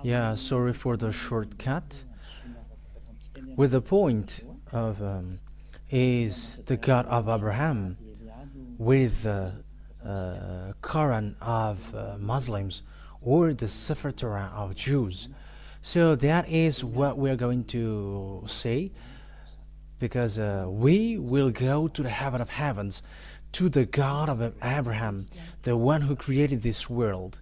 Yeah, sorry for the shortcut. With the point of is the God of Abraham with the Quran of Muslims or the SEFER TORAT of Jews. So that is what we're going to say, because we will go to the heaven of heavens, to the God of Abraham, the one who created this world.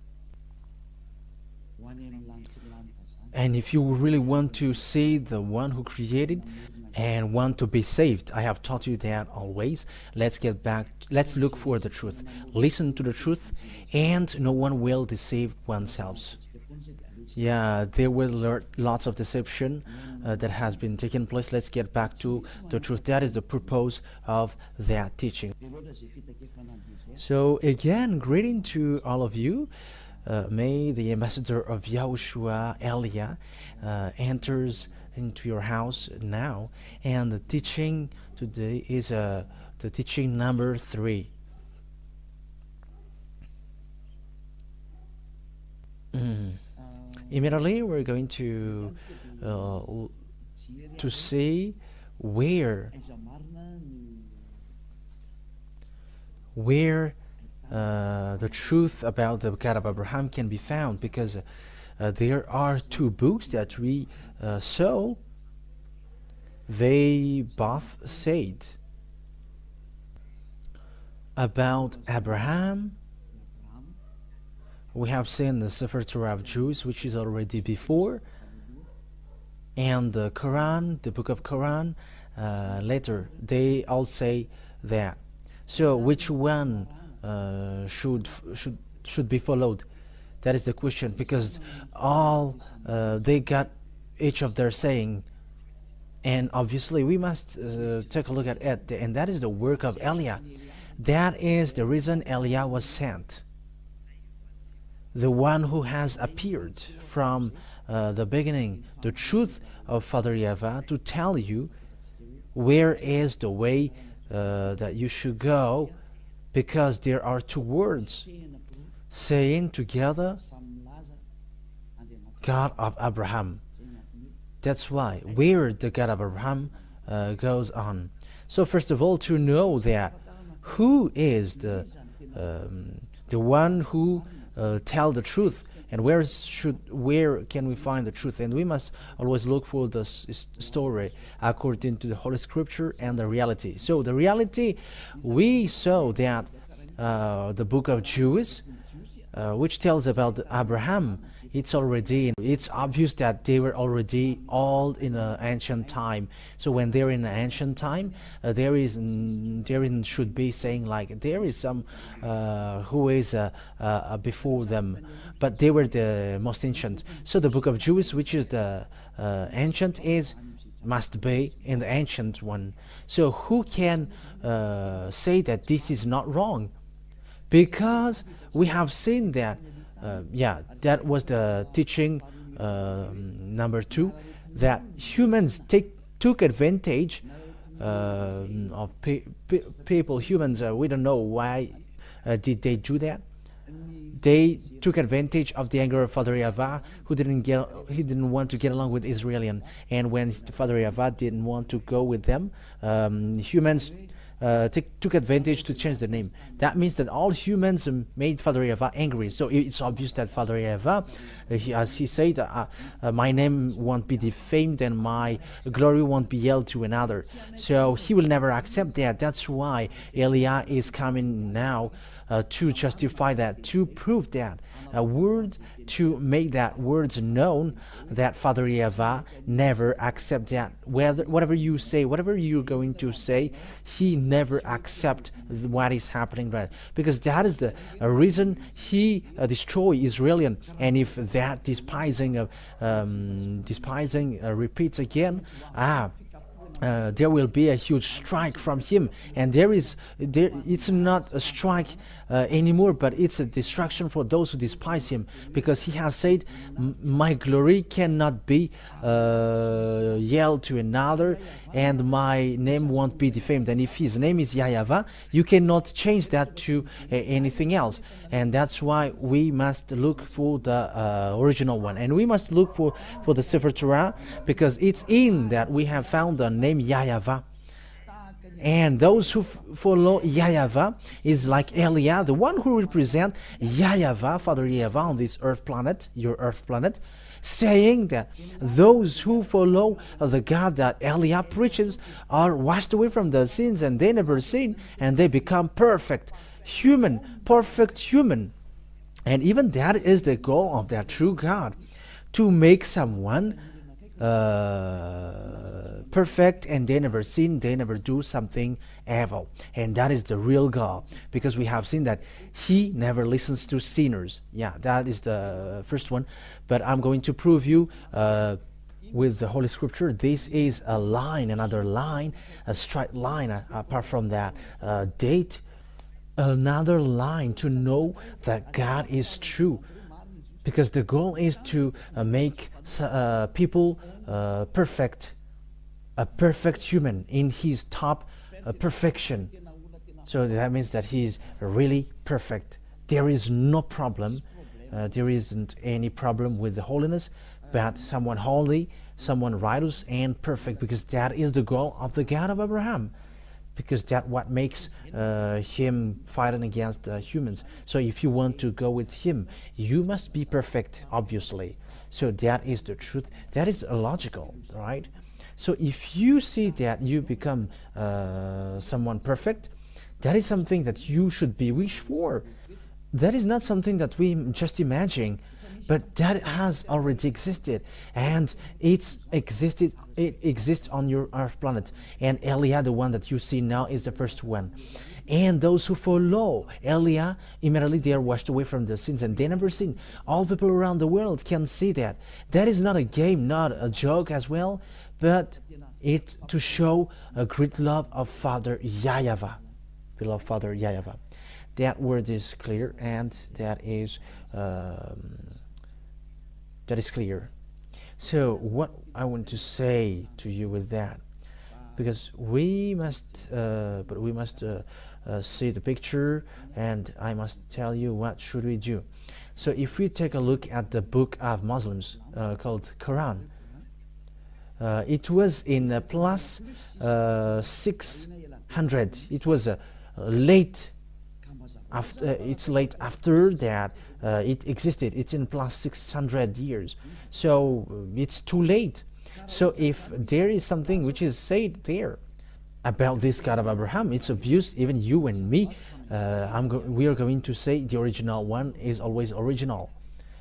And if you really want to see the one who created and want to be saved, I have taught you that always. Let's get back, let's look for the truth. Listen to the truth, and no one will deceive oneself. Yeah, there were lots of deception that has been taking place. Let's get back to the truth. That is the purpose of that teaching. So again, greeting to all of you. May the ambassador of YAHOSHUAH, Elia, enters into your house now. And the teaching today is the teaching number 3. Immediately we're going to see where the truth about the God of Abraham can be found, because there are 2 books that we saw. They both said about Abraham. We have seen the SEFER TORAT of Jews, which is already before, and the Quran, the book of Quran, later. They all say that. So which one should be followed? That is the question, because all they got each of their saying, and obviously we must take a look at it, and that is the work of Elia. That is the reason Elia was sent, the one who has appeared from the beginning, the truth of Father Yahweh, to tell you where is the way that you should go, because there are 2 words saying together, God of Abraham. That's why where the God of Abraham goes on. So first of all, to know that who is the one who tell the truth, and where can we find the truth? And we must always look for the story according to the Holy Scripture and the reality. So the reality, we saw that the book of Jews, which tells about Abraham, it's obvious that they were already all in an ancient time. So when they're in an ancient time, there should be saying like there is some who is before them, but they were the most ancient. So the book of Jews, which is the ancient, must be in the ancient one. So who can say that this is not wrong? Because we have seen that. That was the teaching number 2, that humans took advantage of people. Humans, we don't know why did they do that. They took advantage of the anger of Father Yahweh, who didn't want to get along with Israelian, and when Father Yahweh didn't want to go with them, humans took advantage to change the name. That means that all humans made Father Yahweh angry. So it's obvious that Father Yahweh, as he said, my name won't be defamed and my glory won't be yelled to another. So he will never accept that. That's why Elia is coming now to justify that, to prove that, a word to make that words known, that Father Yahweh never accept that. Whatever you say, whatever you're going to say, he never accept what is happening, right? Because that is the reason he destroy Israelian. And if that despising repeats again, there will be a huge strike from him, and it's not a strike anymore, but it's a destruction for those who despise him, because he has said, my glory cannot be yelled to another, and my name won't be defamed. And if his name is Yahweh, you cannot change that to anything else. And that's why we must look for the original one. And we must look for the SEFER TORAT, because it's in that we have found the name Yahweh. And those who follow Yahweh is like Eliah, the one who represents Yahweh, Father Yahweh, on this earth planet, your earth planet, saying that those who follow the God that Eliah preaches are washed away from their sins, and they never sin, and they become perfect human. And even that is the goal of that true God, to make someone perfect, and they never sin, they never do something evil. And that is the real God, because we have seen that he never listens to sinners. Yeah, that is the first one. But I'm going to prove you with the Holy Scripture. This is a line, another line, a straight line, apart from that date, another line to know that God is true. Because the goal is to make people perfect, a perfect human in his top perfection. So that means that he is really perfect. There is no problem. There isn't any problem with the holiness, but someone holy, someone righteous and perfect, because that is the goal of the God of Abraham. Because that's what makes him fighting against humans. So if you want to go with him, you must be perfect, obviously. So that is the truth. That is logical, right? So if you see that you become someone perfect, that is something that you should be wished for. That is not something that we just imagine, but that has already existed, and it exists on your earth planet. And Eliah, the one that you see now, is the first one. And those who follow Eliah, immediately they are washed away from their sins, and they never sin. All people around the world can see that. That is not a game, not a joke as well, but it's to show a great love of Father Yahweh, beloved Father Yahweh. That word is clear, and that is clear. So what I want to say to you with that, because we must see the picture, and I must tell you what should we do. So if we take a look at the book of Muslims called Quran, it was in plus 600. It was late. It's late after that it existed. It's in plus 600 years, so it's too late. So if there is something which is said there about this God of Abraham, it's obvious. Even you and me, we are going to say the original one is always original.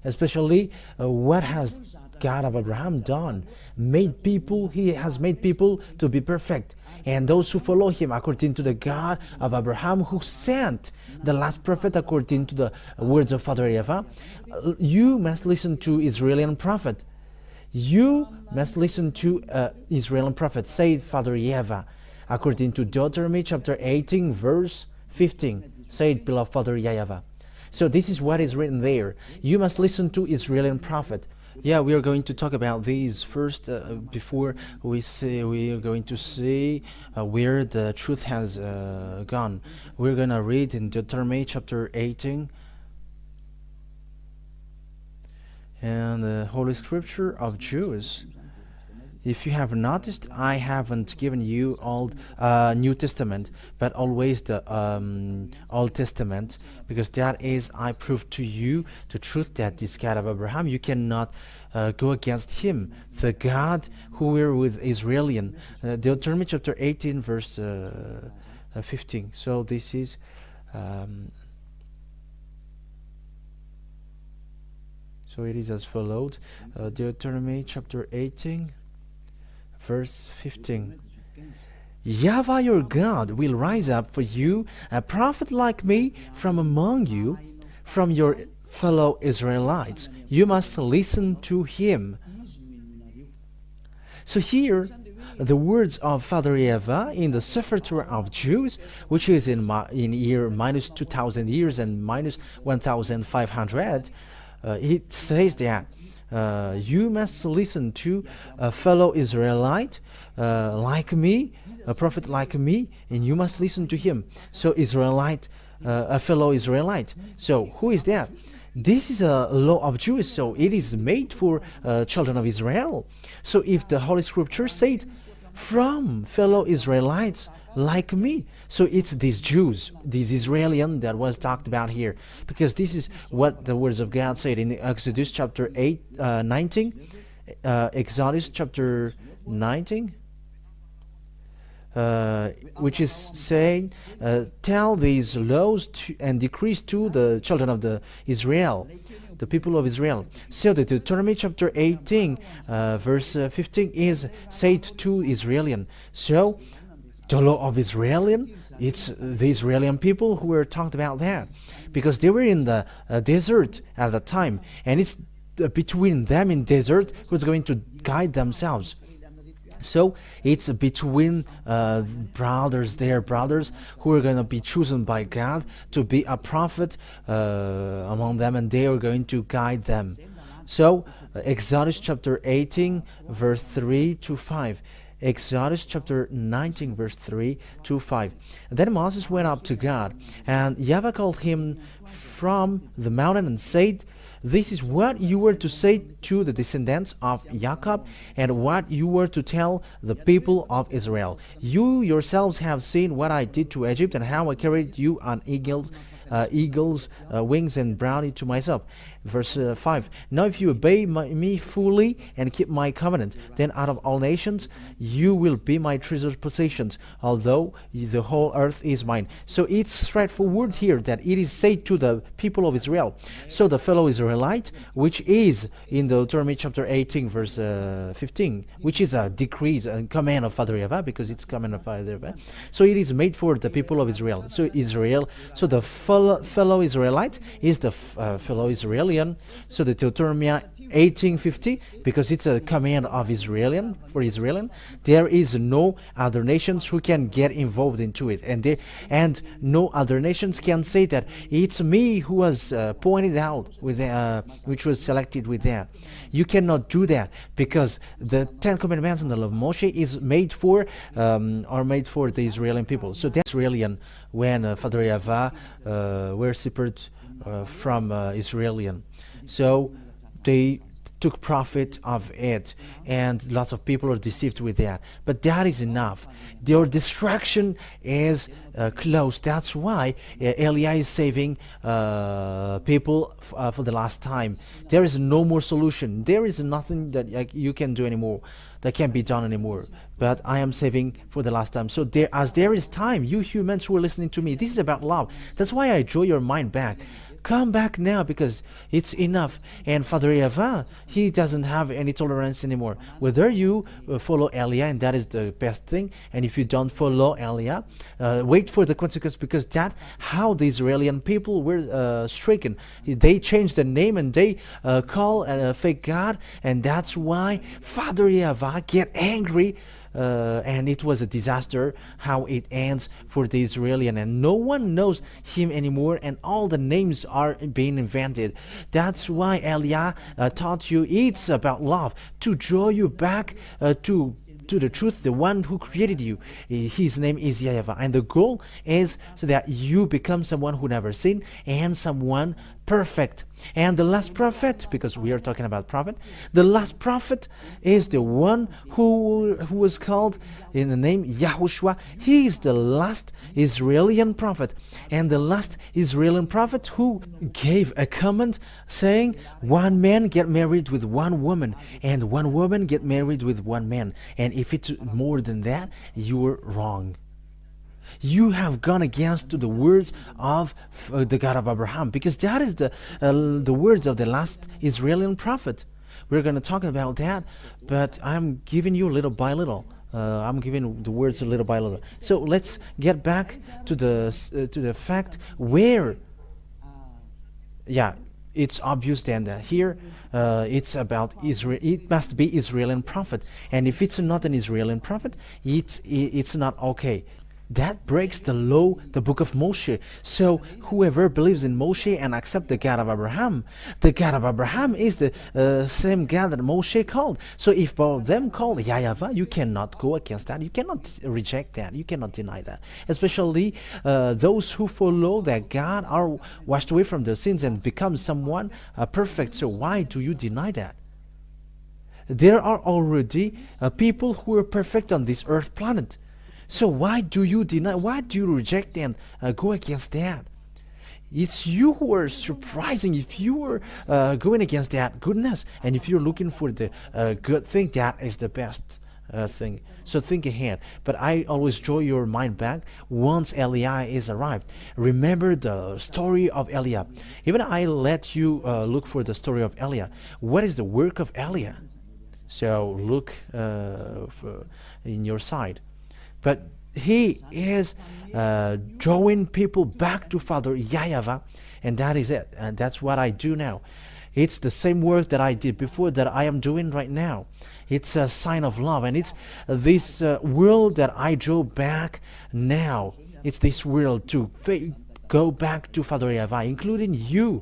Especially what has God of Abraham done? He has made people to be perfect. And those who follow him according to the God of Abraham, who sent the last prophet according to the words of Father Yahweh, you must listen to Israeli prophet. You must listen to Israeli prophet, said Father Yahweh, according to Deuteronomy chapter 18, verse 15, said beloved Father Yahweh. So this is what is written there. You must listen to Israeli prophet. Yeah, we are going to talk about these first before we are going to see where the truth has gone. We're going to read in Deuteronomy chapter 18, and the Holy Scripture of Jews. If you have noticed, I haven't given you Old New Testament, but always the Old Testament, because that is, I prove to you the truth that this God of Abraham, you cannot go against him, the God who were with Israelian. Deuteronomy chapter 18, verse 15. So this is so it is as followed. Deuteronomy chapter 18, verse 15. Yahweh your God will rise up for you a prophet like me from among you, from your fellow Israelites. You must listen to him. So here, the words of Father Yahweh in the SEFER TORAT of Jews, which is in year minus 2,000 years and minus 1,500, it says that you must listen to a fellow Israelite like me, a prophet like me, and you must listen to him. So Israelite, a fellow Israelite. So who is that? This is a law of Jews, so it is made for children of Israel. So if the Holy Scripture said, from fellow Israelites like me, so it's these Jews, these Israelian that was talked about here, because this is what the words of God said in Exodus chapter 19. Exodus chapter 19, which is saying, tell these laws and decrees to the children of the Israel, the people of Israel. So the Deuteronomy chapter 18, verse 15 is said to Israelian. So the law of Israelian, it's the Israelian people who were talked about there, because they were in the desert at the time, and it's between them in desert who's going to guide themselves. So it's between brothers, their brothers, who are going to be chosen by God to be a prophet among them, and they are going to guide them. So Exodus chapter 18, verse 3 to 5. Exodus chapter 19, verse 3 to 5. Then Moses went up to God, and Yahweh called him from the mountain and said, this is what you were to say to the descendants of Jacob, and what you were to tell the people of Israel. You yourselves have seen what I did to Egypt, and how I carried you on eagles' wings and brought it to myself. Verse 5. Now if you obey me fully and keep my covenant, then out of all nations you will be my treasured possessions, although the whole earth is mine. So it's straightforward here that it is said to the people of Israel. So the fellow Israelite, which is in the Deuteronomy chapter 18, verse 15, which is a decree, a command of Father Yahweh, because it's command of Father Yahweh. So it is made for the people of Israel. So the fellow Israelite is the fellow Israeli. So the Deuteronomy 18:50, because it's a command of Israelian, for Israelian, there is no other nations who can get involved into it, and no other nations can say that it's me who was pointed out with which was selected with that. You cannot do that, because the 10 Commandments and the law of Moshe is made for are made for the Israeli people. So that's Israelian when Father Yahweh were separate from Israelian. So they took profit of it, and lots of people are deceived with that. But that is enough. Their destruction is close. That's why Eliah is saving people for the last time. There is no more solution. There is nothing that you can do anymore, that can be done anymore. But I am saving for the last time. So there is time, you humans who are listening to me, this is about love. That's why I draw your mind back. Come back now, because it's enough. And Father Yahweh, he doesn't have any tolerance anymore. Whether you follow Eliah, and that is the best thing, and if you don't follow Eliah, wait for the consequence, because that's how the Israeli people were stricken. They changed the name, and they call a fake God, and that's why Father Yahweh get angry. And it was a disaster how it ends for the Israelian, and no one knows him anymore, and all the names are being invented. That's why Eliah taught you it's about love, to draw you back to the truth, the one who created you. His name is Yahweh, and the goal is so that you become someone who never sinned, and someone perfect. And the last prophet, because we are talking about prophet, the last prophet is the one who was called in the name YAHOSHUAH. He is the last Israeli prophet, and the last Israeli prophet who gave a command saying, one man get married with one woman, and one woman get married with one man, and if it's more than that, you're wrong. You have gone against the words of the God of Abraham, because that is the words of the last Israeli prophet. We're going to talk about that, but I'm giving you little by little. I'm giving the words little by little. So let's get back to the fact where, it's obvious then that here it's about Israel. It must be Israeli prophet, and if it's not an Israeli prophet, it's not okay. That breaks the law, the book of Moshe. So whoever believes in Moshe and accepts the God of Abraham, the God of Abraham is the same God that Moshe called. So if both of them call Yahweh, you cannot go against that. You cannot reject that. You cannot deny that. Especially those who follow that God are washed away from their sins and become someone perfect. So why do you deny that? There are already people who are perfect on this earth planet. So why do you deny, why do you reject and go against that? It's you who are surprising if you are going against that goodness. And if you're looking for the good thing, that is the best thing. So think ahead. But I always draw your mind back once Eliah is arrived. Remember the story of Eliah. Even I let you look for the story of Eliah. What is the work of Eliah? So look in your side. But he is drawing people back to Father Yahweh, and that is it. And that's what I do now. It's the same work that I did before that I am doing right now. It's a sign of love, and it's this world that I draw back now. It's this world to go back to Father Yahweh, including you.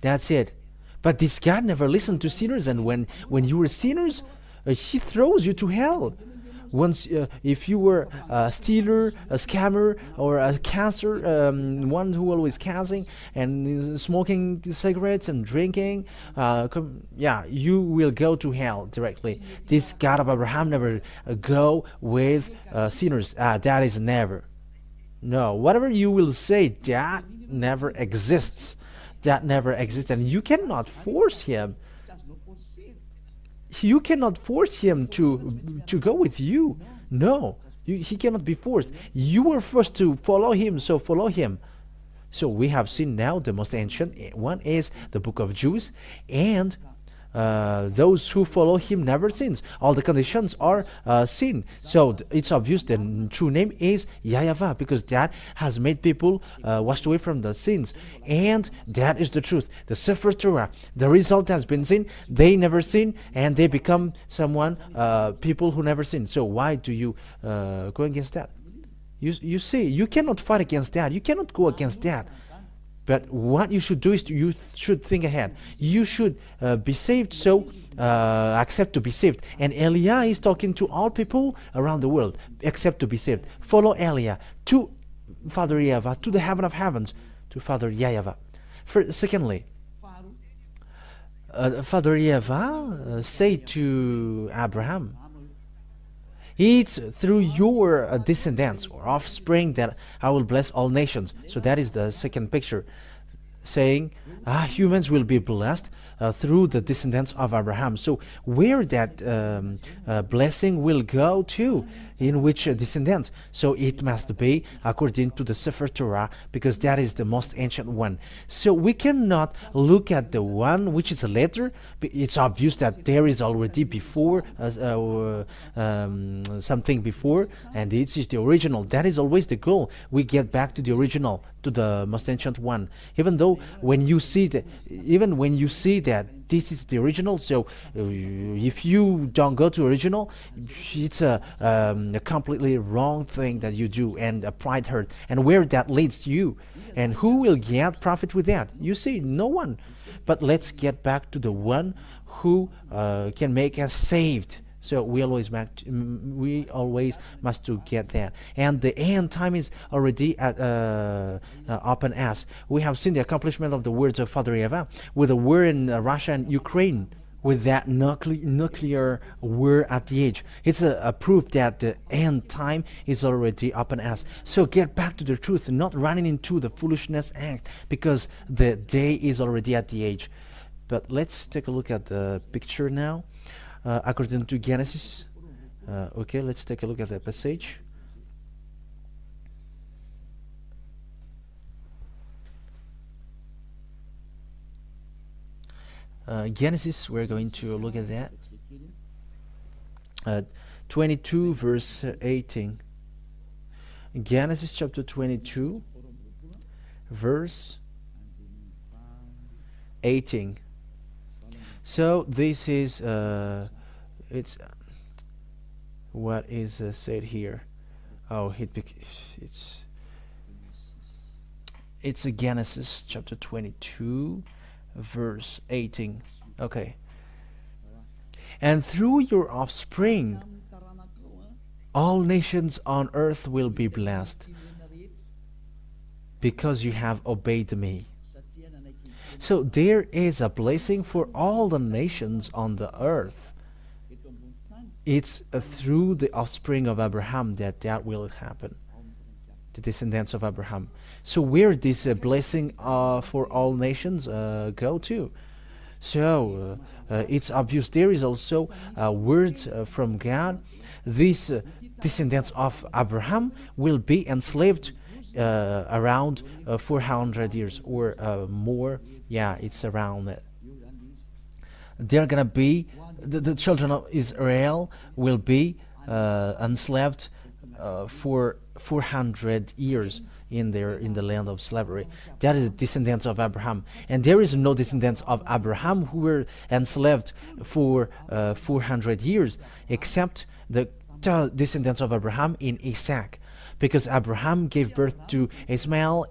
That's it. But this God never listened to sinners, and when you were sinners, he throws you to hell. Once, if you were a stealer, a scammer, or a cancer, one who always causing and smoking cigarettes and drinking, you will go to hell directly. This God of Abraham never go with sinners. That is never. No, whatever you will say, that never exists. That never exists, and you cannot force him. You cannot force him to go with you. No, he cannot be forced. You were forced to follow him, so follow him. So we have seen now the most ancient one is the book of Jude, and those who follow him never sins. All the conditions are sin. So it's obvious the true name is Yahweh, because that has made people washed away from the sins. And that is the truth. The SEFER TORAT, the result has been sin. They never sin, and they become someone, people who never sin. So why do you go against that? You see, you cannot fight against that. You cannot go against that. But what you should do is you should think ahead. You should be saved, so accept to be saved. And Eliah is talking to all people around the world, accept to be saved. Follow Eliah to Father Yahweh, to the heaven of heavens, to Father Yahweh. Secondly, Father Yahweh said to Abraham, it's through your descendants or offspring that I will bless all nations. So that is the second picture, saying humans will be blessed through the descendants of Abraham. So where that blessing will go to, in which descendants? So it must be according to the SEFER TORAT, because that is the most ancient one. So we cannot look at the one which is a letter. It's obvious that there is already before something before, and it is the original. That is always the goal. We get back to the original, to the most ancient one. Even though when you see that this is the original, so if you don't go to original, it's a completely wrong thing that you do, and a pride hurt, and where that leads you, and who will get profit with that? You see, no one. But let's get back to the one who can make us saved. So we always must to get that. And the end time is already at open as. We have seen the accomplishment of the words of Father Yahweh with the war in Russia and Ukraine, with that nuclear war at the edge. It's a proof that the end time is already open as. So get back to the truth and not running into the foolishness act, because the day is already at the edge. But let's take a look at the picture now. According to Genesis, okay, let's take a look at the passage. Genesis, we're going to look at that. 22 verse 18. Genesis chapter 22 verse 18. So this is it's what is said here. Oh, it's Genesis chapter 22, verse 18. Okay. And through your offspring, all nations on earth will be blessed, because you have obeyed me. So there is a blessing for all the nations on the earth. It's through the offspring of Abraham that will happen, the descendants of Abraham. So where this blessing for all nations go to? So it's obvious there is also words from God. These descendants of Abraham will be enslaved around 400 years or more. Yeah, it's around it. They're gonna be the children of Israel will be enslaved for 400 years in the land of slavery. That is the descendants of Abraham, and there is no descendants of Abraham who were enslaved for 400 years, except the descendants of Abraham in Isaac, because Abraham gave birth to Ismail,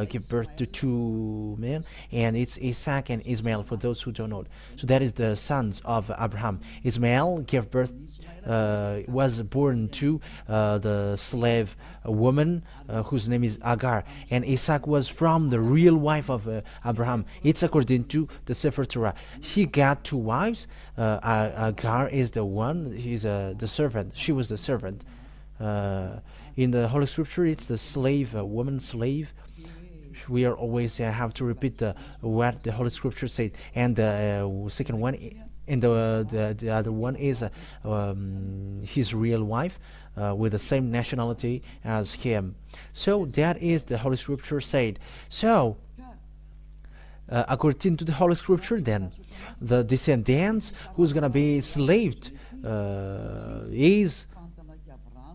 gave birth to two men, and it's Isaac and Ismail for those who don't know. So that is the sons of Abraham. Ismail gave birth, was born to the slave woman whose name is Agar, and Isaac was from the real wife of Abraham. It's according to the SEFER TORAT. He got two wives. Agar is the one. He's the servant. She was the servant. In the Holy Scripture, it's the slave, woman slave. We are always have to repeat what the Holy Scripture said. And the second one, and the other one is his real wife with the same nationality as him. So that is the Holy Scripture said. So according to the Holy Scripture, then the descendants who's gonna be enslaved is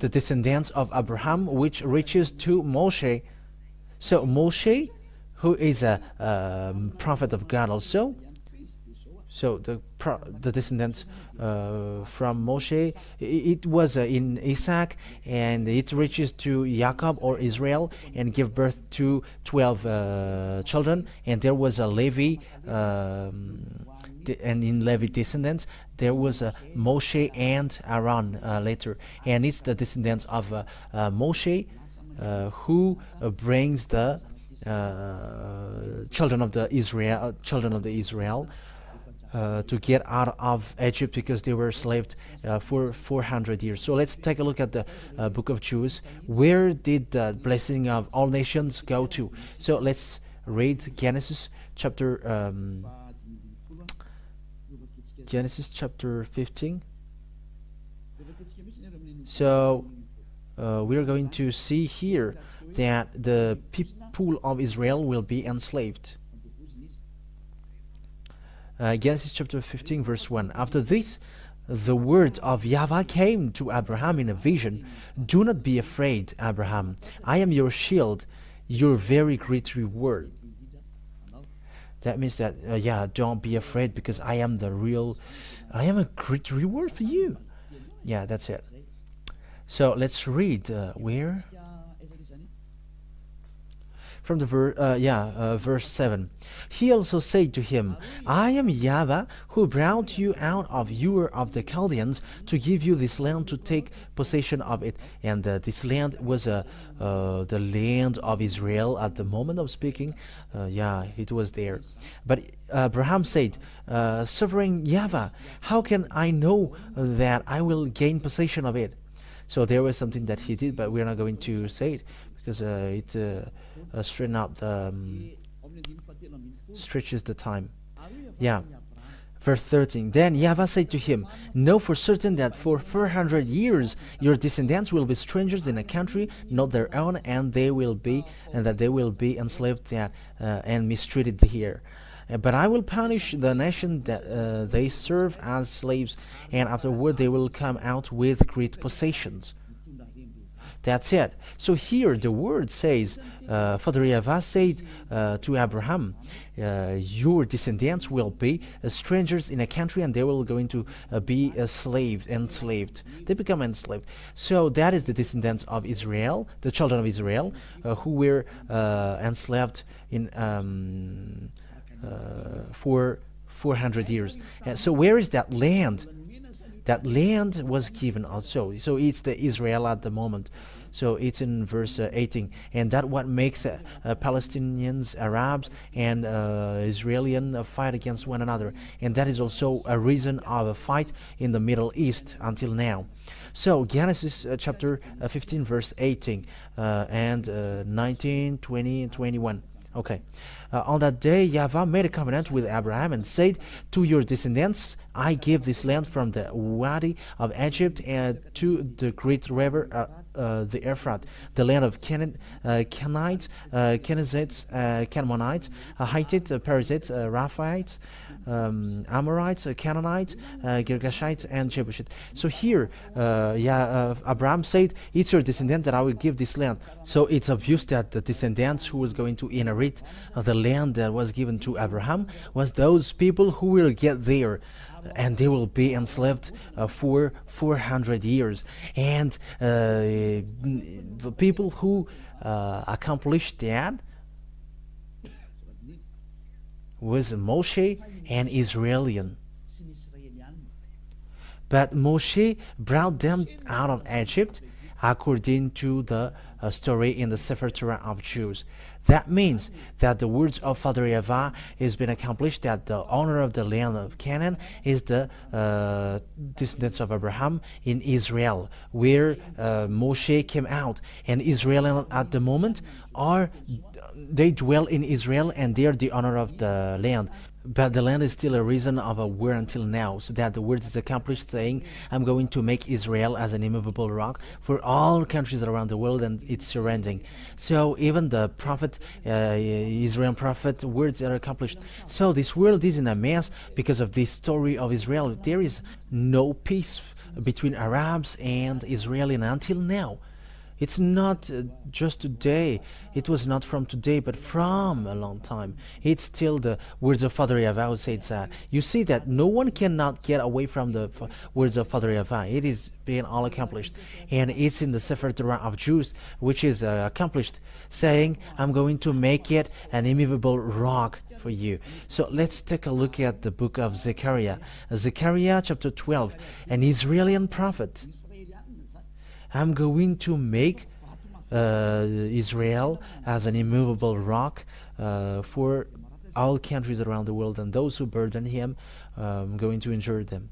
the descendants of Abraham, which reaches to Moshe. So Moshe, who is a prophet of God also. So the descendants from Moshe, it was in Isaac, and it reaches to Jacob or Israel, and give birth to 12 children. And there was a Levi, and in Levi descendants there was Moshe and Aaron later, and it's the descendants of Moshe who brings the children of the Israel to get out of Egypt, because they were enslaved for 400 years. So let's take a look at the book of Jude. Where did the blessing of all nations go to? So let's read Genesis chapter 15. So we are going to see here that the people of Israel will be enslaved. Genesis chapter 15 verse 1. After this, the word of Yahweh came to Abraham in a vision. Do not be afraid, Abraham. I am your shield, your very great reward. That means that, don't be afraid, because I am a great reward for you. Yeah, that's it. So let's read where? From the verse 7. He also said to him, I am Yahweh, who brought you out of Ur of the Chaldeans to give you this land to take possession of it. And this land was the land of Israel at the moment of speaking. It was there. But Abraham said, Sovereign Yahweh, how can I know that I will gain possession of it? So there was something that he did, but we're not going to say it, because it straighten out stretches the time. Verse 13. Then Yahweh said to him, know for certain that for 400 years your descendants will be strangers in a country not their own, and that they will be enslaved and mistreated here. But I will punish the nation that they serve as slaves, and afterward they will come out with great possessions. That's it. So here the word says, Father Yahweh said to Abraham, your descendants will be strangers in a country, and they will going to be enslaved. They become enslaved. So that is the descendants of Israel, the children of Israel, who were enslaved in for 400 years. And so where is that land? That land was given also. So it's the Israel at the moment. So it's in verse 18, and that what makes Palestinians, Arabs, and Israelis fight against one another, and that is also a reason of a fight in the Middle East until now. So Genesis chapter 15, verse 18, and 19, 20, and 21. Okay. On that day, Yahweh made a covenant with Abraham and said, to your descendants, I give this land from the Wadi of Egypt and to the great river, the Euphrates, the land of Canaanites, Kenizzites, Canaanites, Hittites, Perizzites, Rephaites, Amorites, Canaanites, Girgashites, and Jebusites. So here, Abraham said, it's your descendant that I will give this land. So it's obvious that the descendants who was going to inherit the land that was given to Abraham was those people who will get there, and they will be enslaved for 400 years. And the people who accomplished that was Moshe and Israelian. But Moshe brought them out of Egypt according to the story in the SEFER TORAT of Jews. That means that the words of Father Yahweh has been accomplished, that the owner of the land of Canaan is the descendants of Abraham in Israel, where Moshe came out. And Israel at the moment they dwell in Israel, and they are the owner of the land. But the land is still a reason of a war until now, so that the word is accomplished, saying, I'm going to make Israel as an immovable rock for all countries around the world, and it's surrendering. So even the prophet, Israel prophet, words are accomplished. So this world is in a mess because of this story of Israel. There is no peace between Arabs and Israeli until now. It's not just today. It was not from today, but from a long time. It's still the words of Father Yahweh who says that. You see that no one cannot get away from the words of Father Yahweh. It is being all accomplished. And it's in the SEFER TORAT of Jews, which is accomplished, saying, I'm going to make it an immovable rock for you. So let's take a look at the book of Zechariah. Zechariah chapter 12, an Israeli prophet. I'm going to make Israel as an immovable rock for all countries around the world, and those who burden him, going to injure them.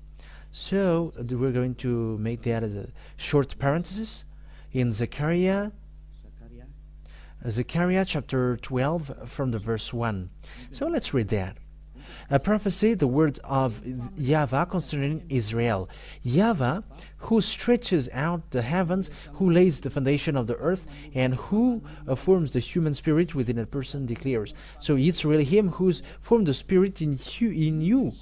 So we're going to make that as a short parenthesis in Zechariah chapter 12 from the verse 1. So let's read that. A prophecy, the words of Yahweh concerning Israel. Yahweh, who stretches out the heavens, who lays the foundation of the earth, and who forms the human spirit within a person, declares. So it's really him who's formed the spirit in you.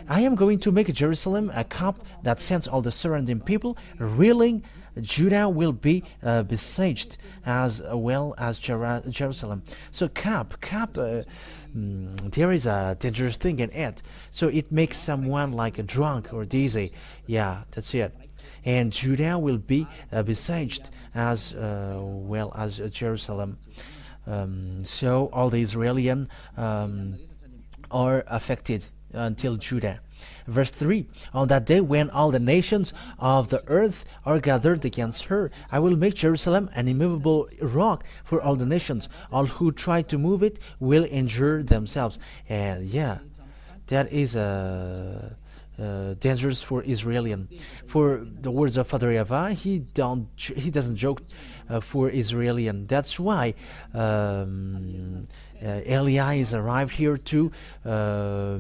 I am going to make Jerusalem a cup that sends all the surrounding people reeling. Judah will be besieged as well as Jerusalem. So cup, there is a dangerous thing in it. So it makes someone like a drunk or dizzy. Yeah, that's it. And Judah will be besieged as well as Jerusalem. So all the Israelians are affected until Judah. Verse 3, on that day when all the nations of the earth are gathered against her, I will make Jerusalem an immovable rock for all the nations. All who try to move it will injure themselves. And yeah, that is dangerous for Israelian. For the words of Father Yahweh, he doesn't joke for Israelian. That's why Eli is arrived here to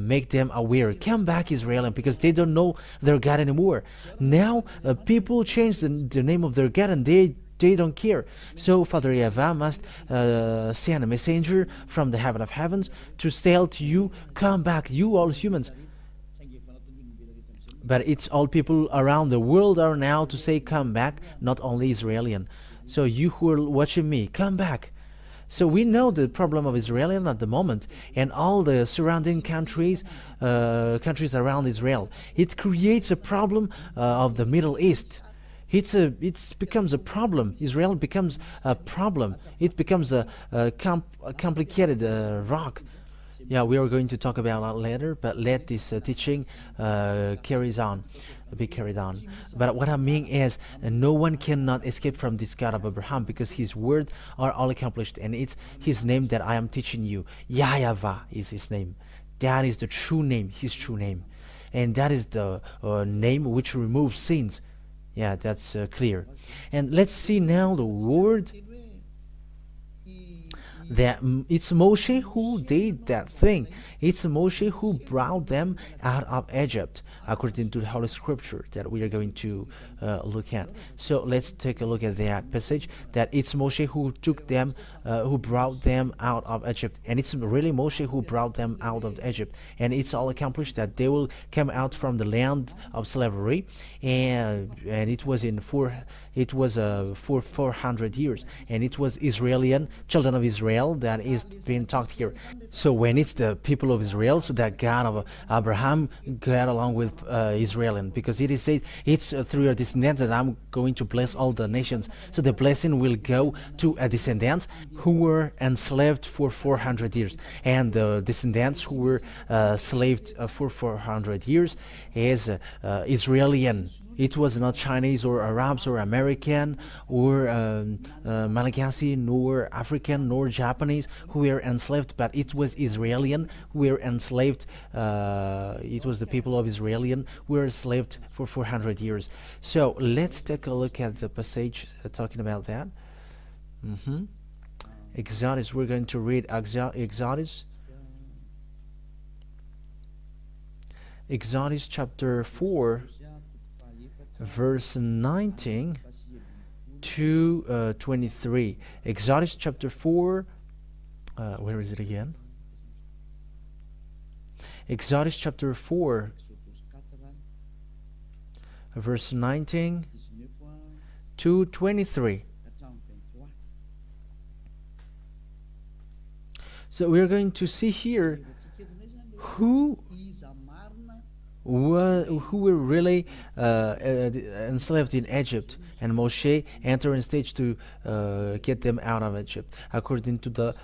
make them aware. Come back, Israelian, because they don't know their God anymore. Now people change the name of their God, and they don't care. So Father Yahweh must send a messenger from the heaven of heavens to tell to you, come back, you all humans. But it's all people around the world are now to say, come back, not only Israeli. So you who are watching me, come back. So we know the problem of Israel at the moment, and all the surrounding countries around Israel. It creates a problem of the Middle East. It becomes a problem. Israel becomes a problem. It becomes a complicated rock. Yeah, we are going to talk about that later, but let this teaching be carried on. But what I mean is, no one cannot escape from this God of Abraham, because his words are all accomplished, and it's his name that I am teaching you. Yahweh is his name. That is the true name, his true name. And that is the name which removes sins. Yeah, that's clear. And let's see now the word that it's Moshe who did that thing. It's Moshe who brought them out of Egypt, according to the Holy Scripture that we are going to look at. So let's take a look at that passage, that it's Moshe who took them, who brought them out of Egypt. And it's really Moshe who brought them out of Egypt. And it's all accomplished that they will come out from the land of slavery. And it was for 400 years. And it was Israeli, children of Israel, that is being talked here. So when it's the people of Israel, so that God of Abraham got along with Israel, because it is said, it's through your descendants that I'm going to bless all the nations. So the blessing will go to a descendants who were enslaved for 400 years. And the descendants who were slaved for 400 years is Israeli. It was not Chinese or Arabs or American or Malagasy, nor African, nor Japanese who were enslaved, but it was Israeli who were enslaved. It was the people of Israeli who were enslaved for 400 years. So let's take a look at the passage talking about that. Exodus, we're going to read Exodus chapter 4, verse 19 to 23. Exodus chapter 4, where is it again? Exodus chapter 4, verse 19 to 23. So we're going to see here who were really enslaved in Egypt, and Moshe entered in stage to get them out of Egypt, according to the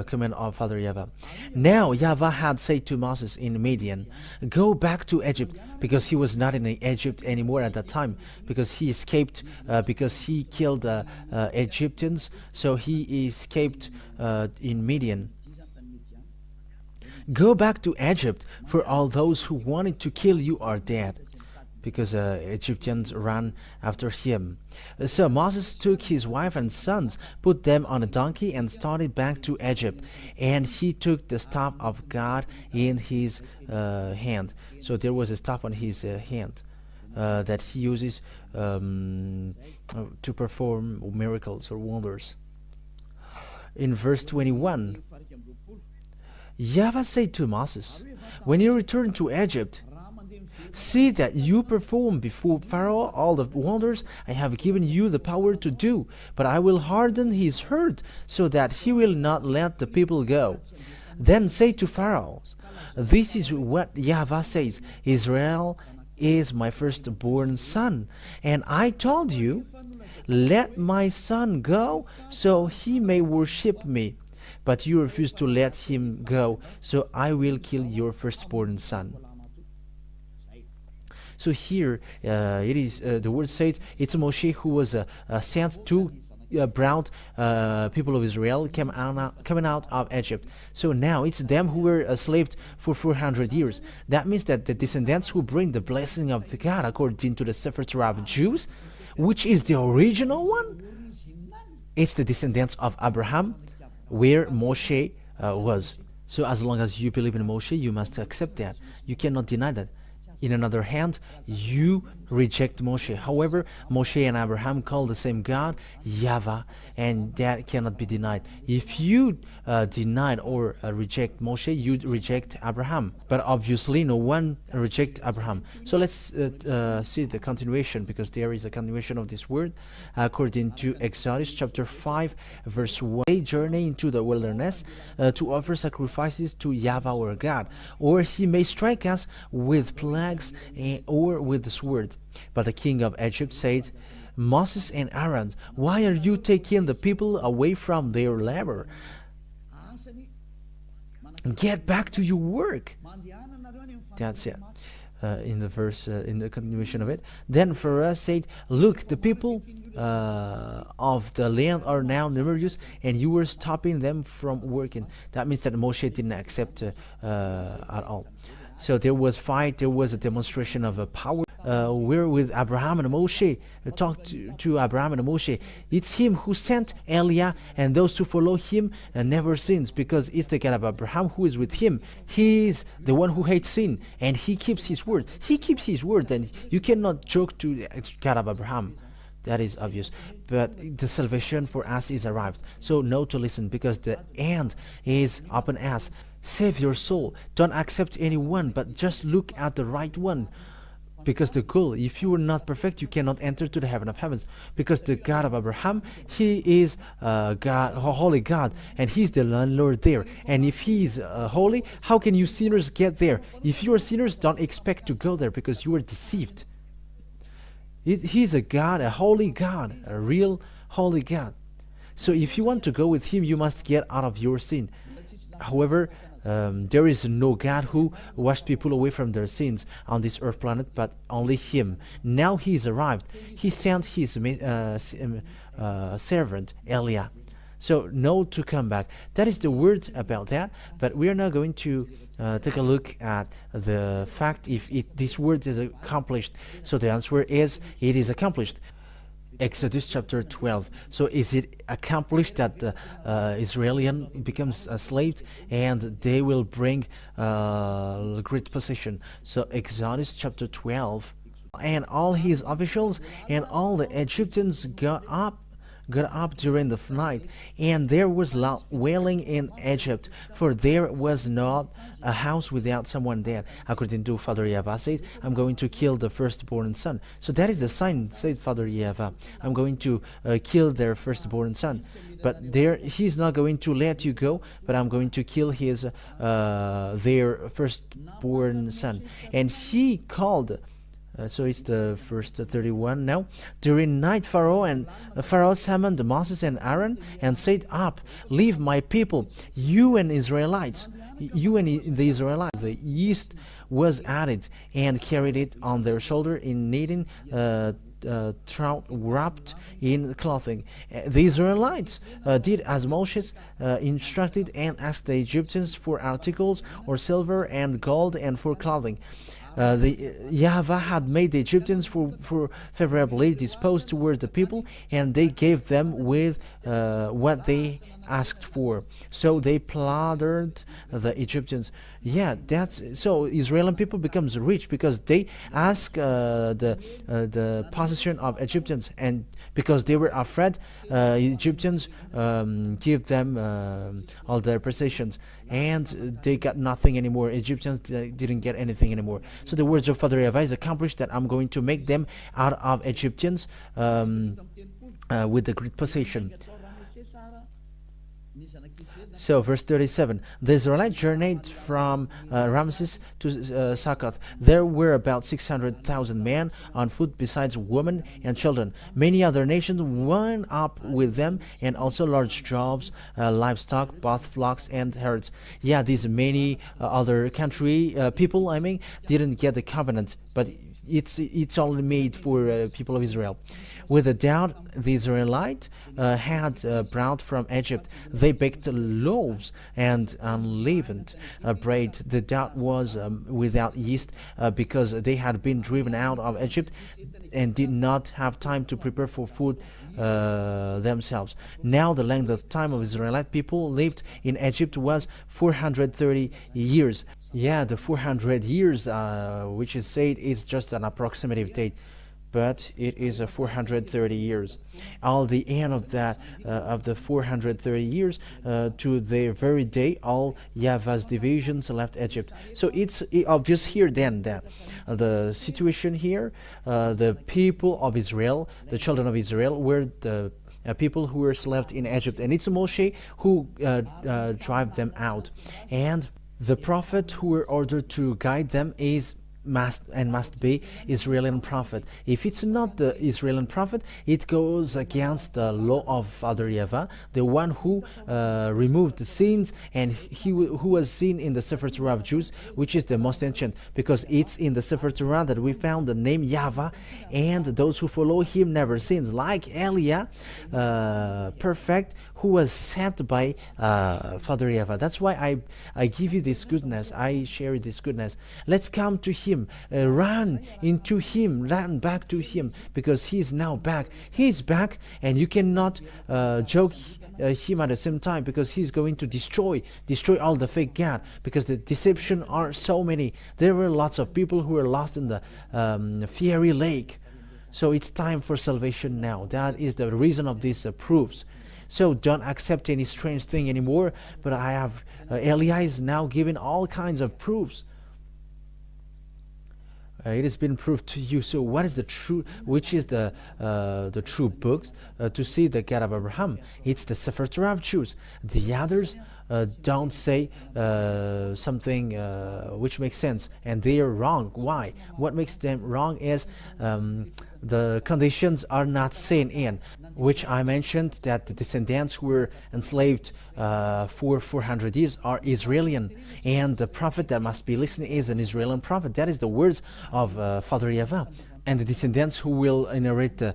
command of Father Yahweh. Now Yahweh had said to Moses in Midian, go back to Egypt, because he was not in Egypt anymore at that time, because he escaped, because he killed Egyptians, so he escaped in Midian. Go back to Egypt, for all those who wanted to kill you are dead, because Egyptians ran after him. So Moses took his wife and sons, put them on a donkey, and started back to Egypt. And he took the staff of God in his hand. So there was a staff on his hand that he uses to perform miracles or wonders. In verse 21, Yahweh said to Moses, when you return to Egypt, see that you perform before Pharaoh all the wonders I have given you the power to do, but I will harden his heart so that he will not let the people go. Then say to Pharaoh, this is what Yahweh says, Israel is my firstborn son, and I told you, let my son go so he may worship me. But you refuse to let him go, so I will kill your firstborn son. So here it is the word said it's Moshe who was sent to brought people of Israel coming out of Egypt. So now it's them who were enslaved for 400 years. That means that the descendants who bring the blessing of the God according to the SEFER TORAT of Jews, which is the original one, it's the descendants of Abraham, where Moshe was. So as long as you believe in Moshe, you must accept that. You cannot deny that. In another hand, you reject Moshe. However, Moshe and Abraham call the same God Yahweh, and that cannot be denied. If you deny or reject Moshe, you reject Abraham. But obviously, no one reject Abraham. So let's see the continuation, because there is a continuation of this word. According to Exodus chapter 5, verse 1, they journey into the wilderness to offer sacrifices to Yahweh our God, or he may strike us with plagues or with the sword. But the king of Egypt said, Moses and Aaron, why are you taking the people away from their labor? Get back to your work. That's it. In the verse, in the continuation of it. Then Pharaoh said, look, the people of the land are now numerous, and you were stopping them from working. That means that Moshe didn't accept at all. So there was fight, there was a demonstration of a power. We're with Abraham and Moshe. Talk to Abraham and Moshe. It's him who sent Eliah, and those who follow him never sins, because it's the God of Abraham who is with him. He is the one who hates sin, and he keeps his word. He keeps his word, and you cannot joke to the God of Abraham. That is obvious. But the salvation for us is arrived. So know to listen, because the end is upon us. Save your soul. Don't accept anyone, but just look at the right one. Because the goal, if you are not perfect, you cannot enter to the heaven of heavens. Because the God of Abraham, he is God, a holy God, and he's the landlord there. And if he is holy, how can you sinners get there? If you are sinners, don't expect to go there, because you are deceived. He's a God, a holy God, a real holy God. So if you want to go with him, you must get out of your sin. However, there is no God who washed people away from their sins on this earth planet, but only him. Now he is arrived. He sent his servant Eliah. So know to come back. That is the word about that. But we are now going to take a look at the fact if this word is accomplished. So the answer is, it is accomplished. Exodus chapter 12. So is it accomplished that the Israelian becomes a slave, and they will bring great possession? So Exodus chapter 12. And all his officials and all the Egyptians got up during the night, and there was loud wailing in Egypt, for there was not a house without someone dead. According to Father Yahweh said, I'm going to kill the firstborn son. So that is the sign, said Father Yahweh. I'm going to kill their firstborn son. But he's not going to let you go, but I'm going to kill their firstborn son. And he called. So it's the first 31 now. During night, Pharaoh summoned Moses and Aaron and said, up, leave my people, you and Israelites. You and the Israelites. The yeast was added and carried it on their shoulder in kneading trout wrapped in clothing. The Israelites did as Moses instructed, and asked the Egyptians for articles or silver and gold and for clothing. Yahweh had made the Egyptians for favorably disposed toward the people, and they gave them with what they asked for. So they plundered the Egyptians. Yeah, that's so. Israeli people becomes rich because they ask the possession of Egyptians, and because they were afraid, Egyptians give them all their possessions, and they got nothing anymore. Egyptians didn't get anything anymore. So the words of Father Yahweh is accomplished, that I'm going to make them out of Egyptians with the great possession. So verse 37, the Israelites journeyed from Ramses to Succoth. There were about 600,000 men on foot, besides women and children. Many other nations went up with them, and also large droves, livestock, both flocks and herds. Yeah, these many other country people, didn't get the covenant, but it's only made for people of Israel. With a doubt, the Israelites had brought from Egypt. They baked loaves and unleavened bread. The doubt was without yeast, because they had been driven out of Egypt and did not have time to prepare for food themselves. Now the length of time of Israelite people lived in Egypt was 430 years. Yeah, the 400 years, which is said, is just an approximative date. but it is 430 years. All the end of that of the 430 years to the very day all Yahweh's divisions left Egypt. So it's obvious here then that the situation here, the people of Israel, the children of Israel, were the people who were left in Egypt, and it's Moshe who drive them out, and the prophet who were ordered to guide them must be Israeli prophet. If it's not the Israeli prophet, it goes against the law of Father Yahweh, the one who removed the sins, and who was seen in the SEFER TORAT of Jews, which is the most ancient, because it's in the SEFER TORAT that we found the name Yahweh, and those who follow him never sins, like Eliah, perfect, who was sent by Father Yahweh. That's why I give you this goodness, I share this goodness. Let's come to him, run into him, run back to him, because he is now back. He's back, and you cannot joke him at the same time, because he's going to destroy all the fake God, because the deception are so many. There were lots of people who were lost in the fiery lake. So it's time for salvation now. That is the reason of these proofs. So don't accept any strange thing anymore. But I have Eliah is now giving all kinds of proofs. It has been proved to you. So what is the true? Which is the true books to see the God of Abraham? It's the SEFER TORAT of Jews. The others don't say something which makes sense, and they are wrong. Why? What makes them wrong is the conditions are not seen in, which I mentioned, that the descendants who were enslaved for 400 years are Israeli, and the prophet that must be listening is an Israeli prophet. That is the words of Father Yahweh. And the descendants who will inherit the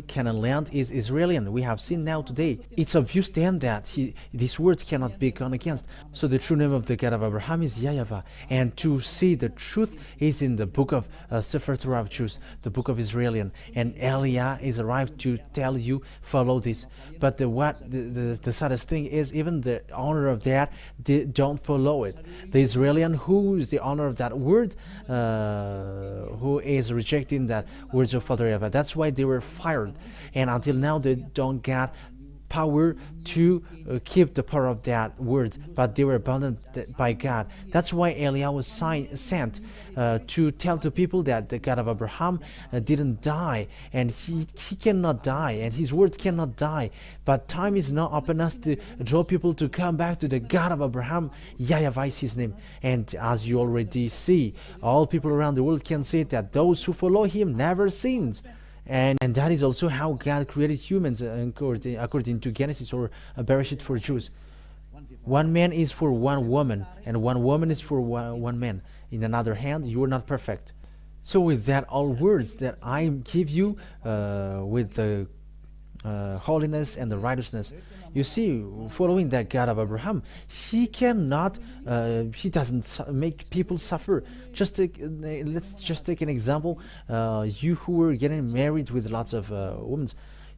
Canaan land is Israeli. We have seen now today. It's obvious then that these words cannot be gone against. So the true name of the God of Abraham is Yahweh. And to see the truth is in the book of SEFER TORAT of Jews, the book of Israeli. And Eliah is arrived to tell you, follow this. But the saddest thing is, even the owner of that, they don't follow it. The Israeli who is the owner of that word, who is rejecting that words of Father Yahweh. That's why they were fired, and until now they don't get power to keep the power of that word, but they were abandoned by God. That's why Eliah was sent to tell to people that the God of Abraham didn't die, and he cannot die, and his word cannot die. But time is now upon us to draw people to come back to the God of Abraham. Yahweh is his name, and as you already see, all people around the world can say that those who follow him never sins. And that is also how God created humans according to Genesis or Bereshit for Jews. One man is for one woman, and one woman is for one man. In another hand, you are not perfect. So with that, all words that I give you with the holiness and the righteousness, you see, following that God of Abraham, he doesn't make people suffer. Let's just take an example. You who were getting married with lots of women,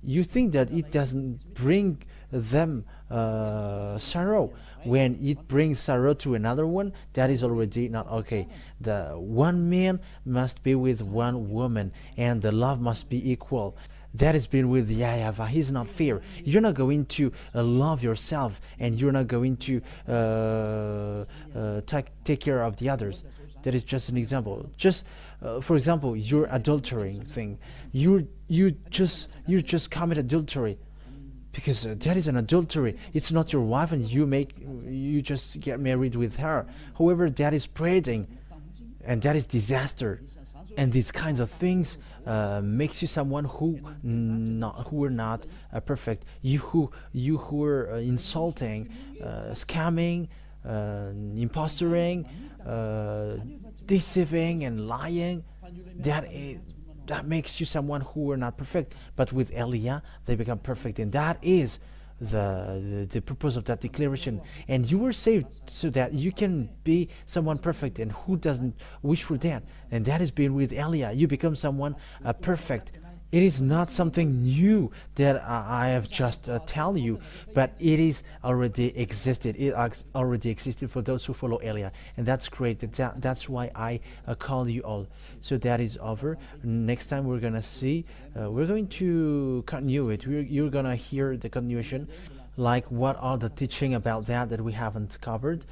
you think that it doesn't bring them sorrow. When it brings sorrow to another one, that is already not okay. The one man must be with one woman, and the love must be equal. That has been with Yahweh. He's not fair. You're not going to love yourself, and you're not going to take care of the others. That is just an example. Just for example, your adultering thing. You just commit adultery, because that is an adultery. It's not your wife, and you just get married with her. However, that is spreading, and that is disaster. And these kinds of things makes you someone who were not perfect. You who were insulting, scamming, impostoring, deceiving and lying. That makes you someone who were not perfect. But with Eliah, they become perfect, and that is the purpose of that declaration. And you were saved so that you can be someone perfect, and who doesn't wish for that? And that has been with Eliah. You become someone perfect, It is not something new that I have just tell you, but it is already existed. It already existed for those who follow Elia, and that's great. That's why I call you all. So that is over. Next time we're gonna see. We're going to continue it. You're gonna hear the continuation, like what are the teaching about that we haven't covered,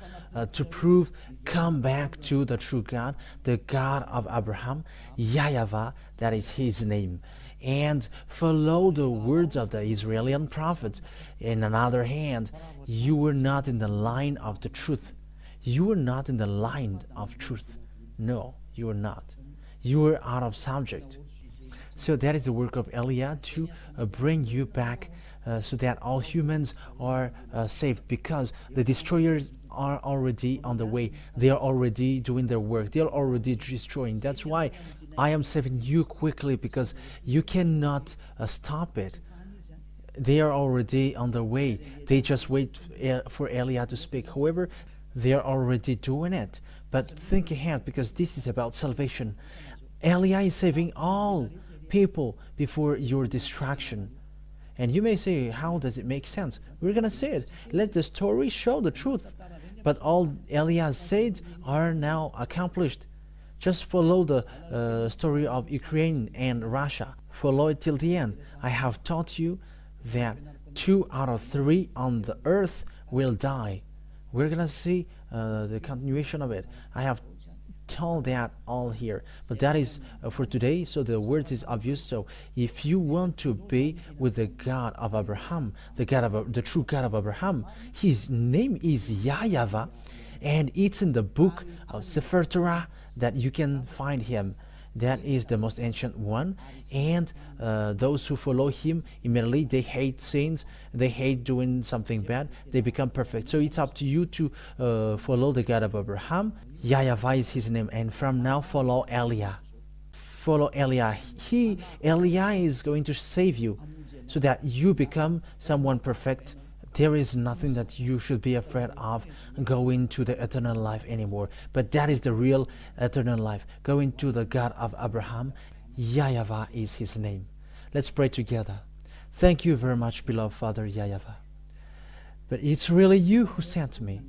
to prove come back to the true God, the God of Abraham, YAHOSHUAH, that is his name, and follow the words of the Israeli prophets. In another hand, you were not in the line of the truth. You were not in the line of truth. No, you were not. You were out of subject. So that is the work of Elia to bring you back, so that all humans are saved, because the destroyers are already on the way. They are already doing their work. They are already destroying. That's why I am saving you quickly, because you cannot stop it. They are already on the way. They just wait for Elia to speak. However, they are already doing it. But think ahead, because this is about salvation. Elia is saving all people before your distraction. And you may say, how does it make sense? We're going to say it. Let the story show the truth. But all Elia said are now accomplished. Just follow the story of Ukraine and Russia. Follow it till the end. I have taught you that 2 out of 3 on the earth will die. We're going to see the continuation of it. I have told that all here, but that is for today. So the words is obvious. So if you want to be with the God of Abraham, the true God of Abraham, his name is YAHOSHUAH, and it's in the book of SEFER TORAT that you can find him. That is the most ancient one, and those who follow him immediately, they hate sins, they hate doing something bad, they become perfect. So it's up to you to follow the God of Abraham. YAHOSHUAH is his name, and from now follow Elia. Follow Elia. Elia is going to save you, so that you become someone perfect. There is nothing that you should be afraid of going to the eternal life anymore. But that is the real eternal life, going to the God of Abraham. YAHOSHUAH is his name. Let's pray together. Thank you very much, beloved Father YAHOSHUAH. But it's really you who sent me,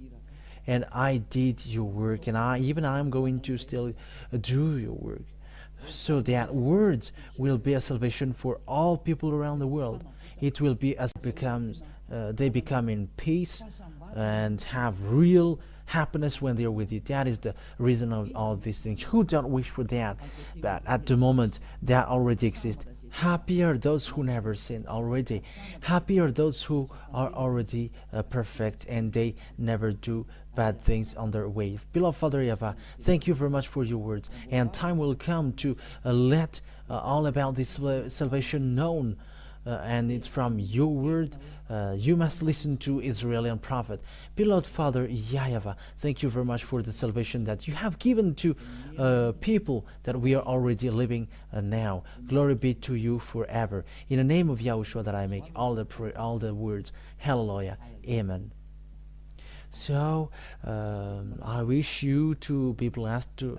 and I did your work, and I'm going to still do your work, so that words will be a salvation for all people around the world. It will be as they become in peace and have real happiness when they're with you. That is the reason of all these things. Who don't wish for that? But at the moment, that already exists. Happy are those who never sin already. Happy are those who are already perfect, and they never do bad things on their way. Beloved Father YAHOSHUAH, thank you very much for your words. And time will come to let all about this salvation known. And it's from your word. You must listen to Israeli prophet. Beloved Father YAHOSHUAH, thank you very much for the salvation that you have given to people that we are already living now. Glory be to you forever. In the name of YAHOSHUAH that I make all the words. Hallelujah. Amen. So I wish you to be blessed to